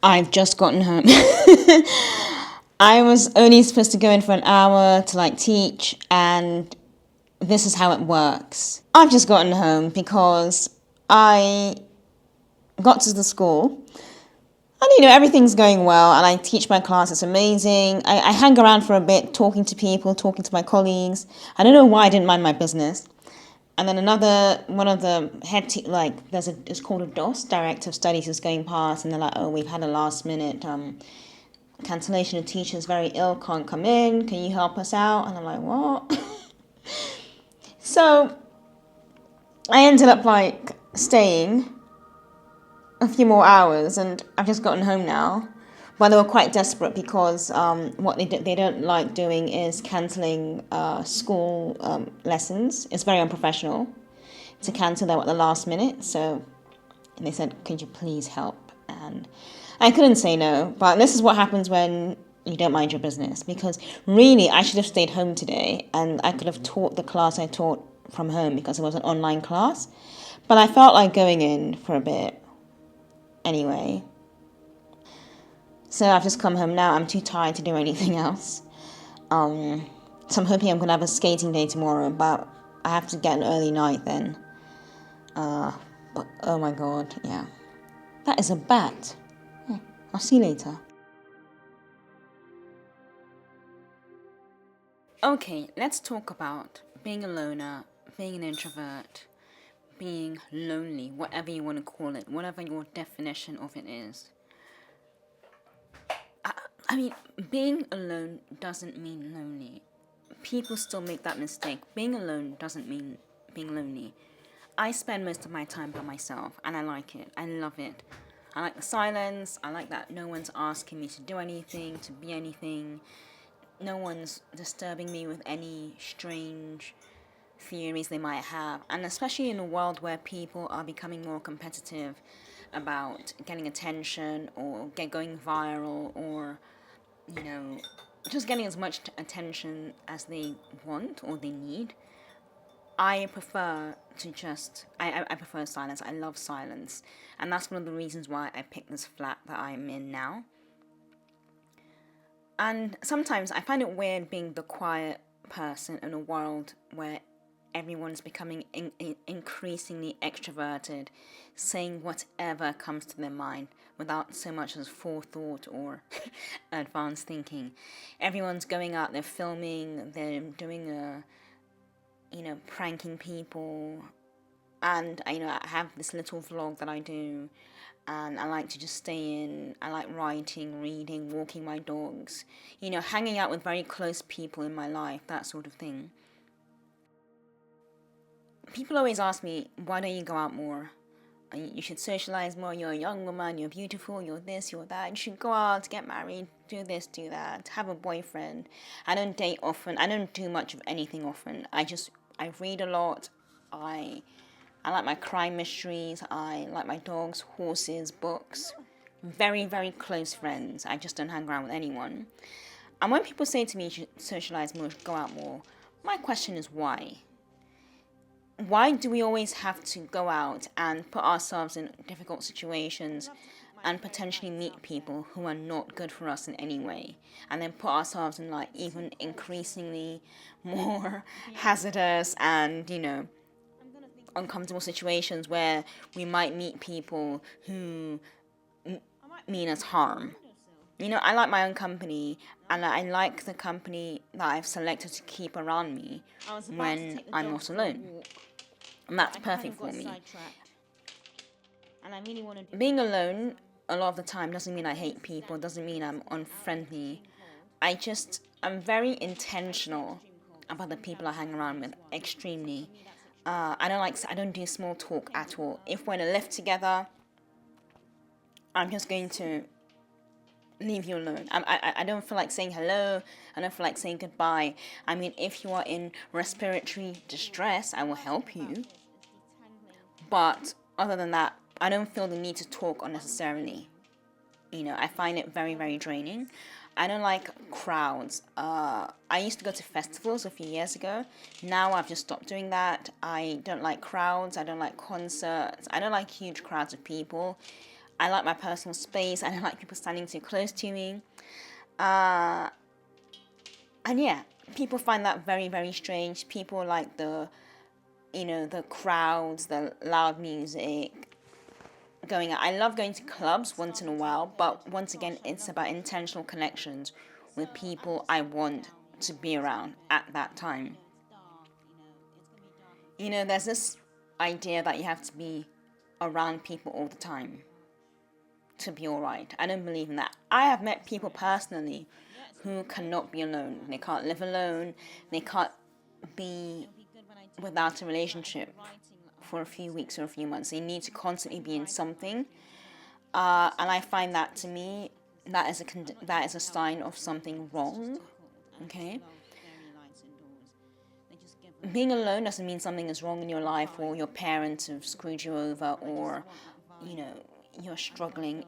I've just gotten home. I was only supposed to go in for an hour to teach, and this is how it works. I've just gotten home because I got to the school and everything's going well, and I teach my class. It's amazing. I hang around for a bit, talking to people, talking to my colleagues. I don't know why I didn't mind my business. And then one of the it's called a DOS, Director of Studies, is going past, and they're like, oh, we've had a last minute cancellation of teachers very ill, can't come in, can you help us out? And I'm like, what? So I ended up staying a few more hours, and I've just gotten home now. But they were quite desperate because what they don't like doing is cancelling school lessons. It's very unprofessional to cancel them at the last minute. So they said, could you please help? And I couldn't say no. But this is what happens when you don't mind your business. Because really, I should have stayed home today, and I could have taught the class I taught from home because it was an online class. But I felt like going in for a bit anyway. So I've just come home now. I'm too tired to do anything else. So I'm hoping I'm going to have a skating day tomorrow, but I have to get an early night then. But oh my god, yeah. That is a bat. I'll see you later. Okay, let's talk about being a loner, being an introvert, being lonely, whatever you want to call it, whatever your definition of it is. I mean, being alone doesn't mean lonely. People still make that mistake. Being alone doesn't mean being lonely. I spend most of my time by myself, and I like it. I love it. I like the silence. I like that no one's asking me to do anything, to be anything. No one's disturbing me with any strange theories they might have. And especially in a world where people are becoming more competitive about getting attention or going viral, or just getting as much attention as they want or they need. I prefer I prefer silence. I love silence. And that's one of the reasons why I picked this flat that I'm in now. And sometimes I find it weird being the quiet person in a world where everyone's becoming increasingly extroverted, saying whatever comes to their mind without so much as forethought or advanced thinking. Everyone's going out, they're filming, they're doing pranking people. And I have this little vlog that I do, and I like to just stay in. I like writing, reading, walking my dogs, hanging out with very close people in my life, that sort of thing. People always ask me, why don't you go out more? You should socialize more. You're a young woman, you're beautiful, you're this, you're that. You should go out, get married, do this, do that, have a boyfriend. I don't date often. I don't do much of anything often. I read a lot. I like my crime mysteries. I like my dogs, horses, books. Very, very close friends. I just don't hang around with anyone. And when people say to me, you should socialize more, go out more, my question is why? Why do we always have to go out and put ourselves in difficult situations and potentially meet people who are not good for us in any way, and then put ourselves in even increasingly more hazardous and uncomfortable situations where we might meet people who mean us harm? I like my own company, and I like the company that I've selected to keep around me when I'm not alone. And that's perfect for me. Being alone a lot of the time doesn't mean I hate people, doesn't mean I'm unfriendly. I'm very intentional about the people I hang around with, extremely. I don't do small talk at all. If we're in a lift together, I'm just going to leave you alone. I don't feel like saying hello. I don't feel like saying goodbye. I mean, if you are in respiratory distress, I will help you. But other than that, I don't feel the need to talk unnecessarily. I find it very, very draining. I don't like crowds. I used to go to festivals a few years ago. Now I've just stopped doing that. I don't like crowds. I don't like concerts. I don't like huge crowds of people. I like my personal space. I don't like people standing too close to me. And yeah, people find that very, very strange. People like the crowds, the loud music, going out. I love going to clubs once in a while, but once again, it's about intentional connections with people I want to be around at that time. There's this idea that you have to be around people all the time to be alright. I don't believe in that. I have met people personally who cannot be alone. They can't live alone. They can't be without a relationship for a few weeks or a few months. They need to constantly be in something. And I find that, to me, that is a sign of something wrong. Okay? Being alone doesn't mean something is wrong in your life, or your parents have screwed you over, or, you're struggling.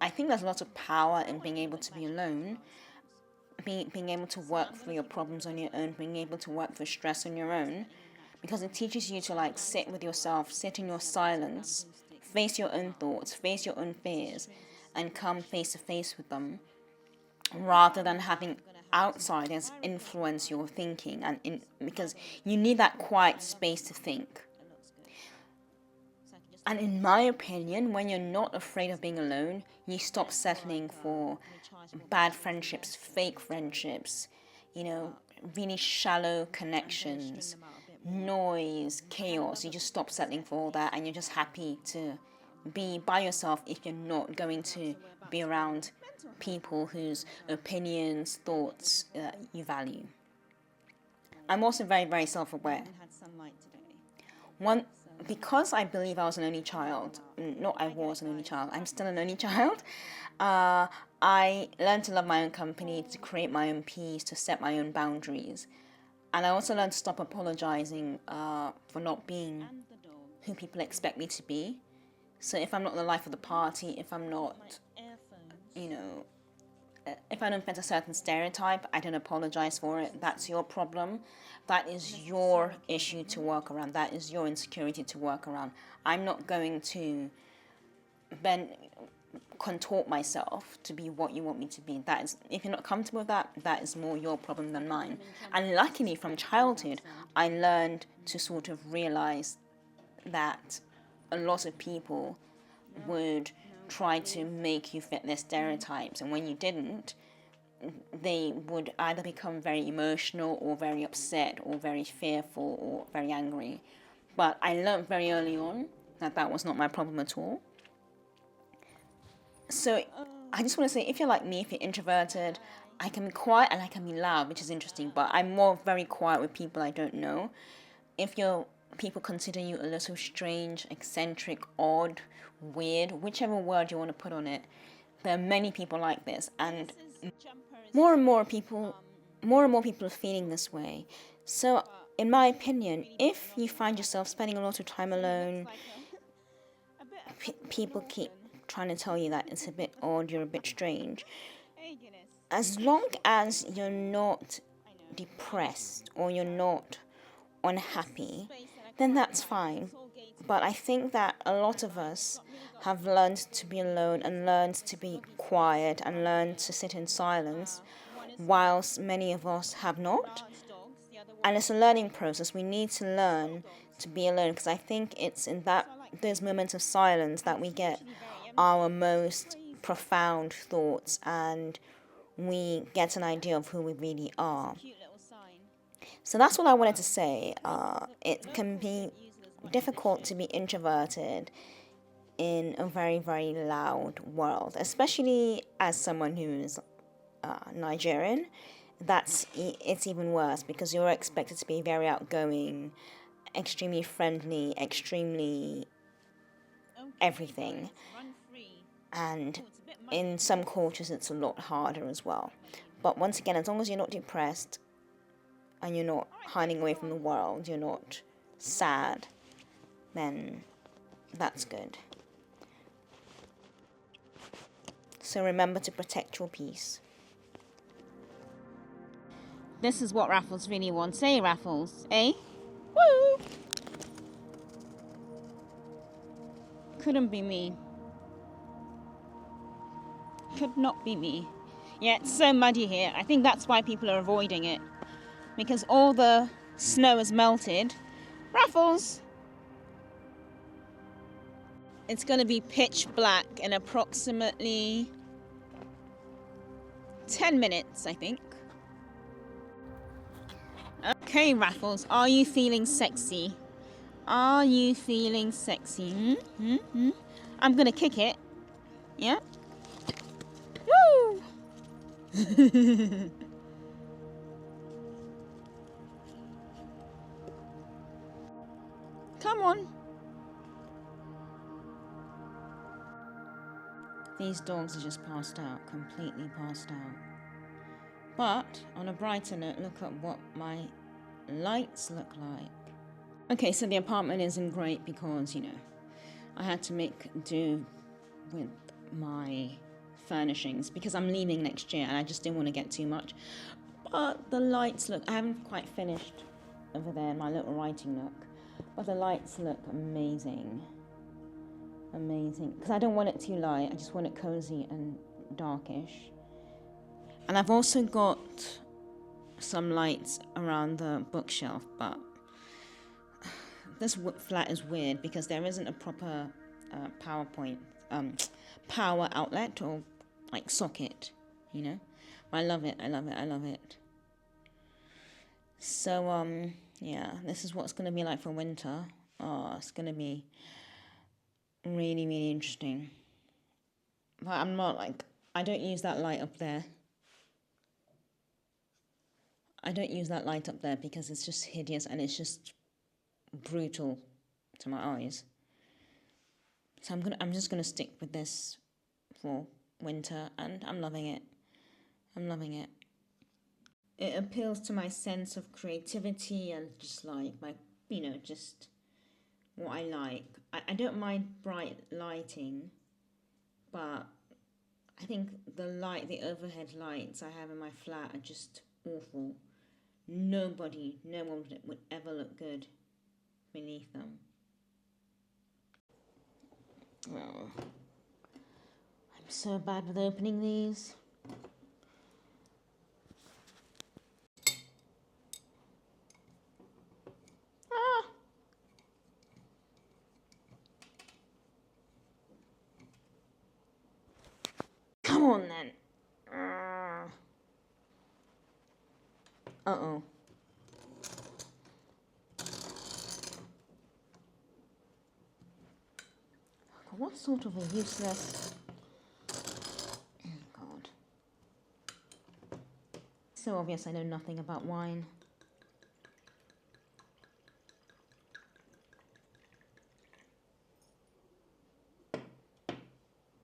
I think there's lots of power in being able to be alone, being able to work through your problems on your own, being able to work through stress on your own, because it teaches you to sit with yourself, sit in your silence, face your own thoughts, face your own fears, and come face to face with them, rather than having outsiders influence your thinking, because you need that quiet space to think. And in my opinion, when you're not afraid of being alone, you stop settling for bad friendships, fake friendships, really shallow connections, noise, chaos. You just stop settling for all that, and you're just happy to be by yourself if you're not going to be around people whose opinions, thoughts you value. I'm also very, very self-aware. Because I believe I was an only child, I'm still an only child, I learned to love my own company, to create my own peace, to set my own boundaries. And I also learned to stop apologizing for not being who people expect me to be. So if I'm not the life of the party, if I'm not, if I don't fit a certain stereotype, I don't apologize for it. That's your problem. That is your issue to work around. That is your insecurity to work around. I'm not going to contort myself to be what you want me to be. That is, if you're not comfortable with that, that is more your problem than mine. And luckily, from childhood, I learned to sort of realize that a lot of people would try to make you fit their stereotypes, and when you didn't, they would either become very emotional or very upset or very fearful or very angry. But I learned very early on that was not my problem at all. So I just want to say, if you're like me, if you're introverted, I can be quiet and I can be loud, which is interesting, but I'm more very quiet with people I don't know. If people consider you a little strange, eccentric, odd, weird, whichever word you want to put on it, there are many people like this, and more and more people are feeling this way. So, in my opinion, if you find yourself spending a lot of time alone, people keep trying to tell you that it's a bit odd, you're a bit strange, as long as you're not depressed or you're not unhappy, then that's fine. But I think that a lot of us have learned to be alone and learned to be quiet and learned to sit in silence, whilst many of us have not. And it's a learning process. We need to learn to be alone, because I think it's in those moments of silence that we get our most profound thoughts, and we get an idea of who we really are. So that's what I wanted to say. It can be difficult to be introverted in a very, very loud world, especially as someone who's Nigerian. It's even worse, because you're expected to be very outgoing, extremely friendly, extremely everything. And in some cultures, it's a lot harder as well. But once again, as long as you're not depressed and you're not hiding away from the world, you're not sad, then that's good. So remember to protect your peace. This is what Raffles really wants, eh, Raffles? Eh? Woo! Couldn't be me. Could not be me. Yeah, it's so muddy here. I think that's why people are avoiding it. Because all the snow has melted. Raffles! It's going to be pitch black in approximately 10 minutes, I think. Okay, Raffles, are you feeling sexy? Are you feeling sexy? I'm going to kick it. Yeah? Woo! Come on. These dogs are just passed out, completely passed out. But on a brighter note, look at what my lights look like. Okay, so the apartment isn't great because, you know, I had to make do with my furnishings because I'm leaving next year and I just didn't want to get too much. But the lights look, I haven't quite finished over there in my little writing nook, but the lights look amazing. Amazing. Because I don't want it too light, I just want it cozy and darkish. And I've also got some lights around the bookshelf, but this flat is weird because there isn't a proper power outlet or like socket, you know. I love it. I love it. I love it. So yeah, this is what it's gonna be like for winter. Oh, it's gonna be really, really interesting. But I'm not like, I don't use that light up there. I don't use that light up there because it's just hideous and it's just brutal to my eyes. So I'm just gonna stick with this for winter and I'm loving it. I'm loving it. It appeals to my sense of creativity and just like my, you know, just what I like. I don't mind bright lighting, but I think the overhead lights I have in my flat are just awful. No one would ever look good beneath them. Oh, I'm so bad with opening these. Ah! Come on then. Uh-oh. What sort of a useless... Oh, God. So obvious I know nothing about wine.